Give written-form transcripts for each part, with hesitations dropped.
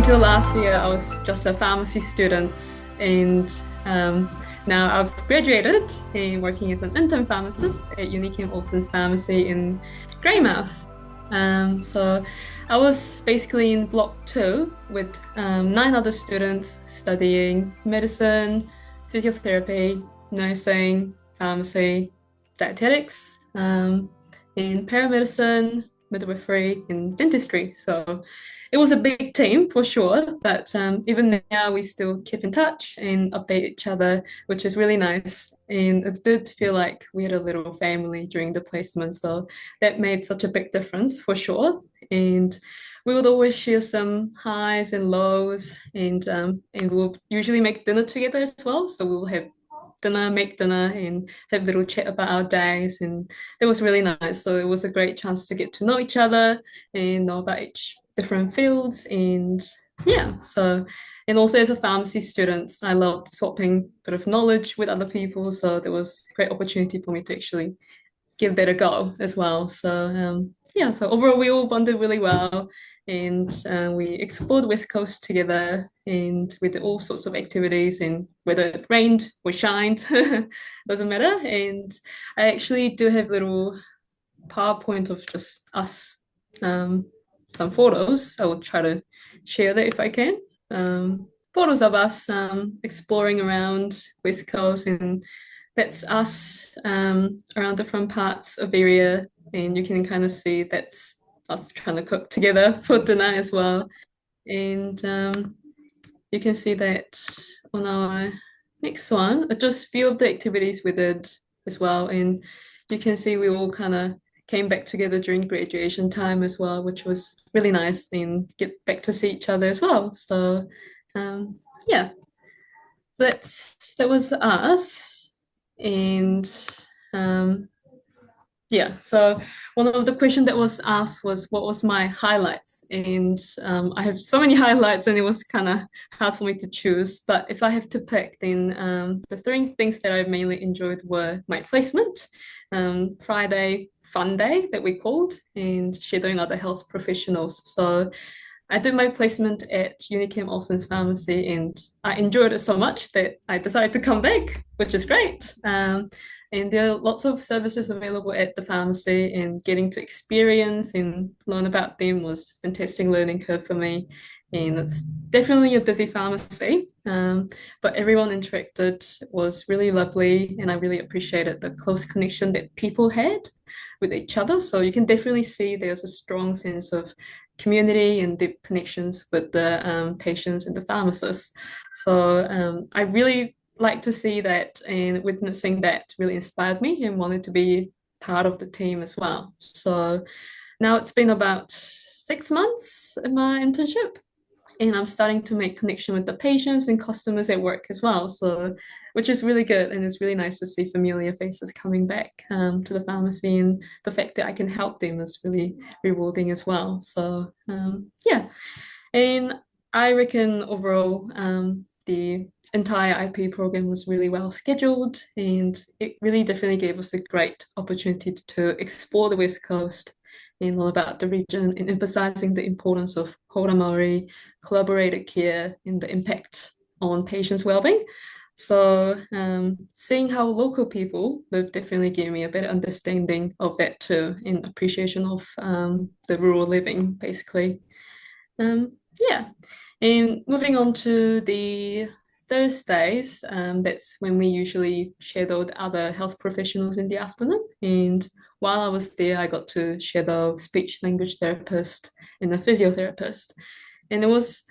until last year, I was just a pharmacy student, and now I've graduated and working as an intern pharmacist at Unichem Olsen's Pharmacy in Greymouth. So I was basically in block two with nine other students studying medicine, physiotherapy, nursing, pharmacy, dietetics, in paramedicine, midwifery, and dentistry. So it was a big team for sure, but even now we still keep in touch and update each other, which is really nice. And it did feel like we had a little family during the placement, so that made such a big difference for sure. And we would always share some highs and lows, and we'll usually make dinner together as well. So we'll have dinner, make dinner, and have a little chat about our days, and it was really nice. So it was a great chance to get to know each other and know about each different fields. And yeah, so, and also as a pharmacy student, I loved swapping a bit of knowledge with other people, so there was a great opportunity for me to actually give that a go as well. So yeah, so overall we all bonded really well, and we explored West Coast together, and we did all sorts of activities, and whether it rained or shined, doesn't matter. And I actually do have little PowerPoint of just us, some photos. I will try to share that if I can. Photos of us exploring around West Coast, and that's us around different parts of area, and you can kind of see that's us trying to cook together for dinner as well. And you can see that on our next one, just a few of the activities we did as well. And you can see we all kind of came back together during graduation time as well, which was really nice, and get back to see each other as well. So yeah, so that was us. And um, yeah, so one of the questions that was asked was what was my highlights, and I have so many highlights, and it was kind of hard for me to choose. But if I have to pick, then the three things that I mainly enjoyed were my placement, Friday fun day that we called, and shadowing other health professionals. So I did my placement at Unichem Olsen's Pharmacy, and I enjoyed it so much that I decided to come back, which is great. And there are lots of services available at the pharmacy, and getting to experience and learn about them was a fantastic learning curve for me. And it's definitely a busy pharmacy, but everyone interacted was really lovely, and I really appreciated the close connection that people had with each other. So you can definitely see there's a strong sense of community and deep connections with the patients and the pharmacists. So I really like to see that, and witnessing that really inspired me and wanted to be part of the team as well. So now it's been about 6 months in my internship, and I'm starting to make connection with the patients and customers at work as well. So, which is really good, and it's really nice to see familiar faces coming back to the pharmacy, and the fact that I can help them is really rewarding as well. So, yeah, and I reckon overall the entire IP program was really well scheduled, and it really definitely gave us a great opportunity to explore the West Coast and all about the region, and emphasizing the importance of Hora Maori, collaborated care, and the impact on patients' well-being. So seeing how local people live definitely gave me a better understanding of that too, and appreciation of the rural living, basically. Yeah, and moving on to the Thursdays, that's when we usually shadowed other health professionals in the afternoon. And while I was there, I got to shadow speech language therapist and a physiotherapist. And it was,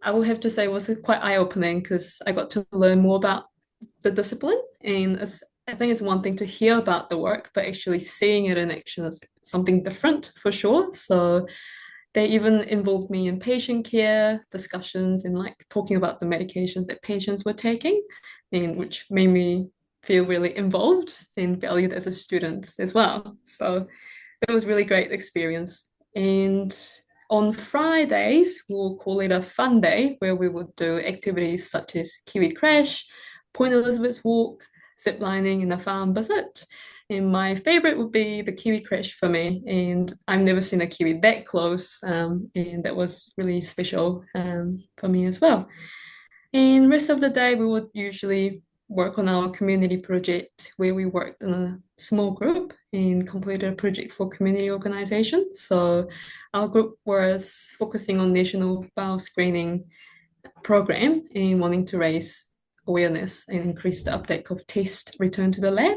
I will have to say, it was quite eye-opening, because I got to learn more about the discipline. And I think it's one thing to hear about the work, but actually seeing it in action is something different for sure. So they even involved me in patient care discussions, and like talking about the medications that patients were taking, and which made me feel really involved and valued as a student as well. So that was really great experience. And on Fridays, we'll call it a fun day, where we would do activities such as Kiwi Crash, Point Elizabeth Walk, zip lining, and a farm visit. And my favorite would be the kiwi crash for me. And I've never seen a kiwi that close. And that was really special for me as well. And rest of the day, we would usually work on our community project where we worked in a small group and completed a project for community organization. So our group was focusing on national bowel screening program and wanting to raise awareness and increase the uptake of test return to the lab.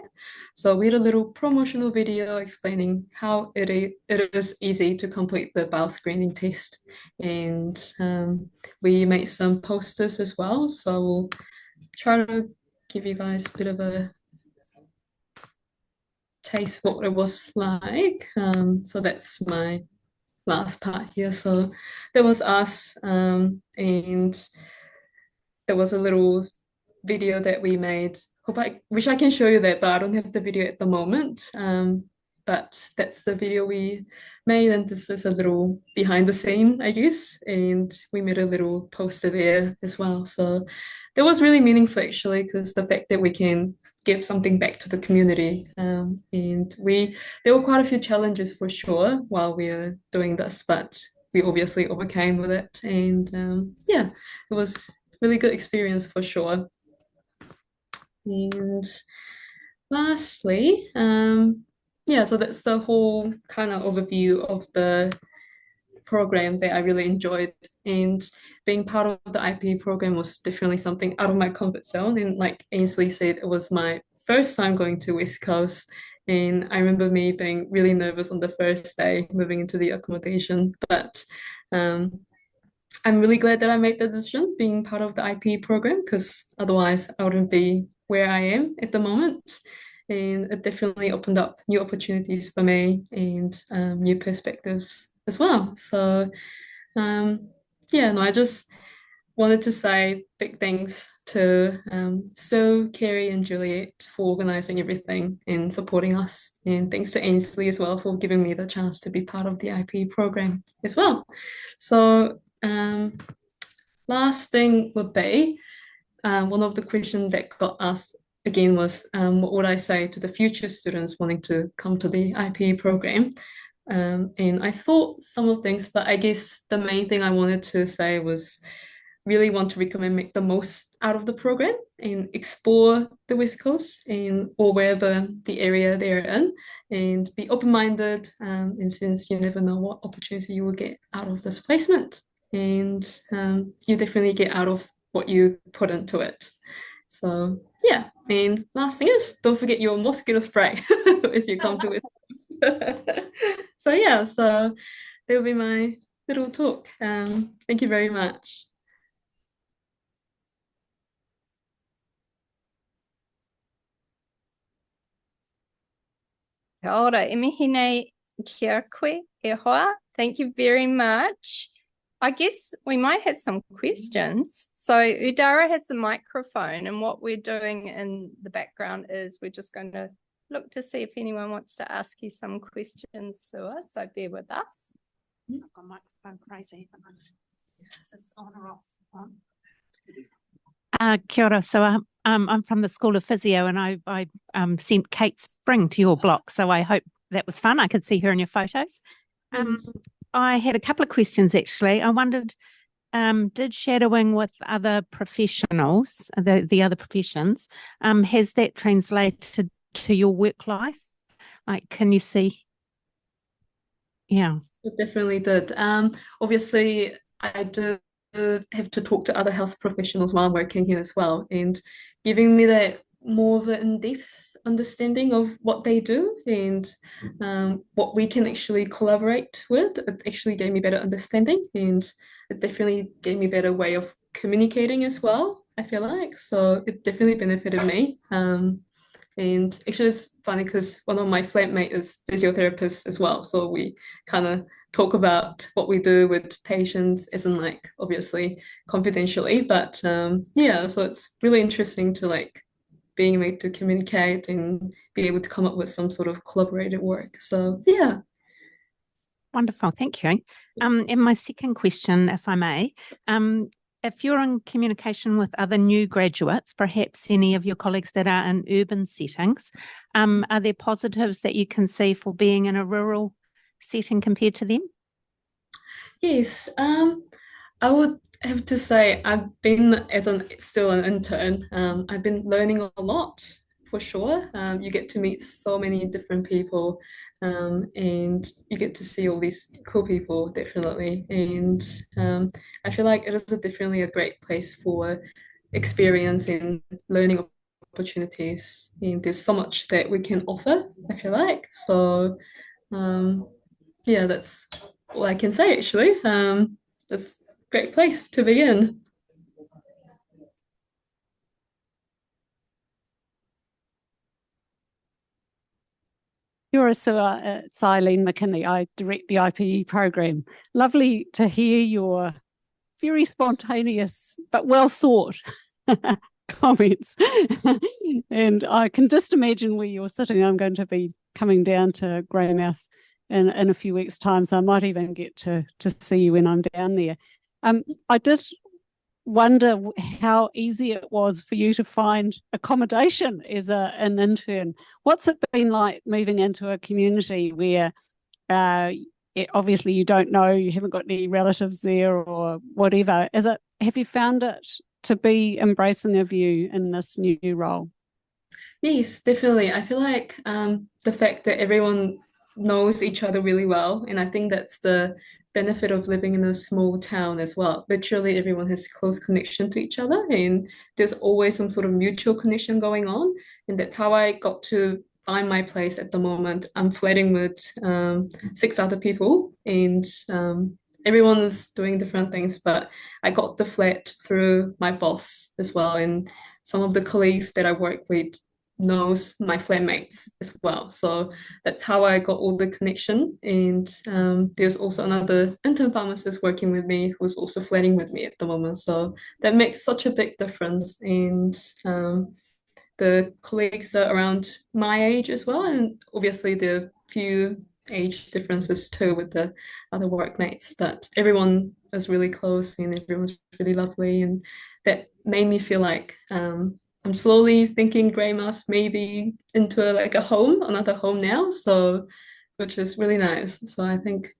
So we had a little promotional video explaining how it is easy to complete the bowel screening test. And we made some posters as well. So we'll try to give you guys a bit of a taste what it was like. So that's my last part here. So that was us, and there was a little video that we made. Hope I wish I can show you that, but I don't have the video at the moment. But that's the video we made, and this is a little behind the scene, I guess. And we made a little poster there as well. So that was really meaningful actually, because the fact that we can give something back to the community. And there were quite a few challenges for sure while we were doing this, but we obviously overcame with it. And yeah, it was really good experience for sure. And lastly, yeah, so that's the whole kind of overview of the program that I really enjoyed. And being part of the IPE program was definitely something out of my comfort zone. And like Ainsley said, it was my first time going to West Coast. And I remember me being really nervous on the first day moving into the accommodation. But I'm really glad that I made the decision being part of the IPE program because otherwise I wouldn't be where I am at the moment. And it definitely opened up new opportunities for me and new perspectives as well. So, yeah, no, I just wanted to say big thanks to Sue, Kerry, and Juliet for organizing everything and supporting us. And thanks to Ainsley as well for giving me the chance to be part of the IPE program as well. So, last thing would be one of the questions that got asked again was what would I say to the future students wanting to come to the IPE program? And I thought some of things, but I guess the main thing I wanted to say was really want to recommend make the most out of the program and explore the West Coast and or wherever the area they're in and be open-minded and since you never know what opportunity you will get out of this placement and you definitely get out of what you put into it. So yeah, and last thing is don't forget your mosquito spray if you come to it. So yeah, so that'll be my little talk. Thank you very much. Kia ora, e mihi nei kia koe e hoa. Thank you very much. I guess we might have some questions. So Udara has the microphone, and what we're doing in the background is we're just going to look to see if anyone wants to ask you some questions, Sua. So bear with us. I've got microphone crazy. Is this on or off? On? Kia ora. So I'm from the School of Physio, and I sent Kate Spring to your block. So I hope that was fun. I could see her in your photos. I had a couple of questions actually. I wondered, did shadowing with other professionals, the other professions, has that translated to your work life? Like, can you see? Yeah. It definitely did. Obviously, I do have to talk to other health professionals while I'm working here as well, and giving me that more of an in-depth understanding of what they do and what we can actually collaborate with. It actually gave me better understanding, and it definitely gave me better way of communicating as well, I feel like. So it definitely benefited me. And actually, it's funny because one of my flatmates is physiotherapist as well. So we kind of talk about what we do with patients, as in like obviously confidentially. But yeah, so it's really interesting to like being able to communicate and be able to come up with some sort of collaborative work. So yeah. Wonderful, thank you. And my second question, if I may, if you're in communication with other new graduates, perhaps any of your colleagues that are in urban settings, are there positives that you can see for being in a rural setting compared to them? Yes, I would have to say I've been still an intern. I've been learning a lot for sure. You get to meet so many different people, and you get to see all these cool people definitely. And I feel like it is definitely a great place for experience and learning opportunities. And there's so much that we can offer, I feel like. So yeah, that's all I can say actually. It's a great place to be in. Kia ora, it's Eileen McKinney. I direct the IPE program. Lovely to hear your very spontaneous but well thought comments. And I can just imagine where you're sitting. I'm going to be coming down to Greymouth in a few weeks' time, so I might even get to see you when I'm down there. I did wonder how easy it was for you to find accommodation as an intern. What's it been like moving into a community where obviously you don't know, you haven't got any relatives there or whatever? Have you found it to be embracing of you in this new role? Yes, definitely. I feel like the fact that everyone knows each other really well, and I think that's the benefit of living in a small town as well. Literally, everyone has close connection to each other, and there's always some sort of mutual connection going on. And that's how I got to find my place at the moment. I'm flatting with 6 other people, and everyone's doing different things, but I got the flat through my boss as well, and some of the colleagues that I work with knows my flatmates as well. So that's how I got all the connection. And there's also another intern pharmacist working with me who's also flatting with me at the moment. So that makes such a big difference. And the colleagues are around my age as well. And obviously there are few age differences too with the other workmates, but everyone is really close and everyone's really lovely. And that made me feel like I'm slowly thinking Greymouth maybe into another home now. So, which is really nice. So I think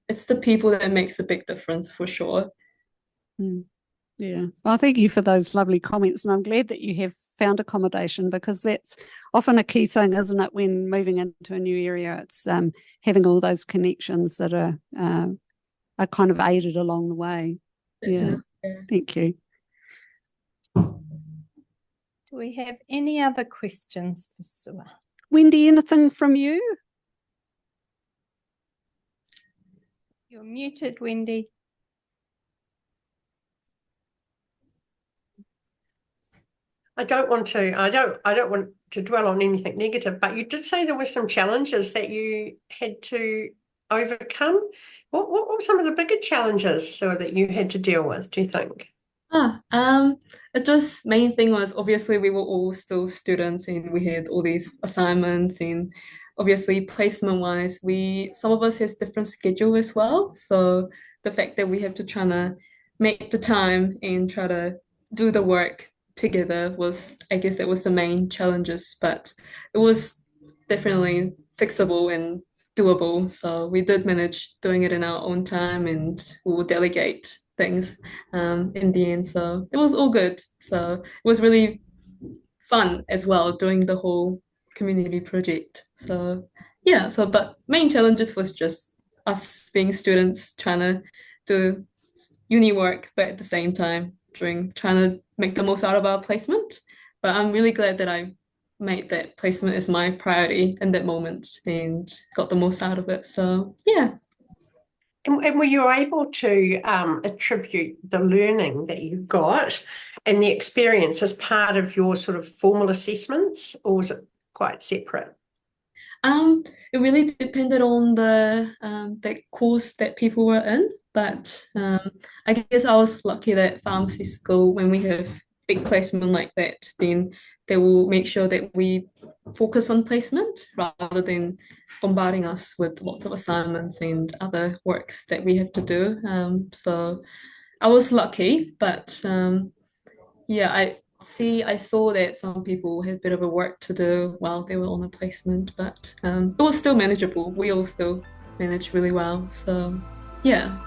it's the people that makes a big difference for sure. Yeah, well, thank you for those lovely comments, and I'm glad that you have found accommodation, because that's often a key thing, isn't it, when moving into a new area? It's having all those connections that are kind of aided along the way. Yeah, thank you. Do we have any other questions for Sue? Wendy, anything from you? You're muted, Wendy. I don't want to dwell on anything negative, but you did say there were some challenges that you had to overcome. What were some of the bigger challenges that you had to deal with, do you think? It just main thing was obviously we were all still students and we had all these assignments, and obviously placement wise some of us has different schedule as well. So the fact that we have to try to make the time and try to do the work together was, I guess that was the main challenges, but it was definitely fixable and doable. So we did manage doing it in our own time, and we'll delegate things in the end. So it was all good. So it was really fun as well doing the whole community project. So yeah, but main challenges was just us being students trying to do uni work, but at the same time trying to make the most out of our placement. But I'm really glad that I made that placement as my priority in that moment and got the most out of it. So yeah. And were you able to attribute the learning that you got and the experience as part of your sort of formal assessments, or was it quite separate? It really depended on the course that people were in, but I guess I was lucky that pharmacy school, when we have big placement like that, then they will make sure that we focus on placement rather than bombarding us with lots of assignments and other works that we have to do. So I was lucky, but yeah, I saw that some people had a bit of a work to do while they were on a placement, but it was still manageable. We all still managed really well. So yeah.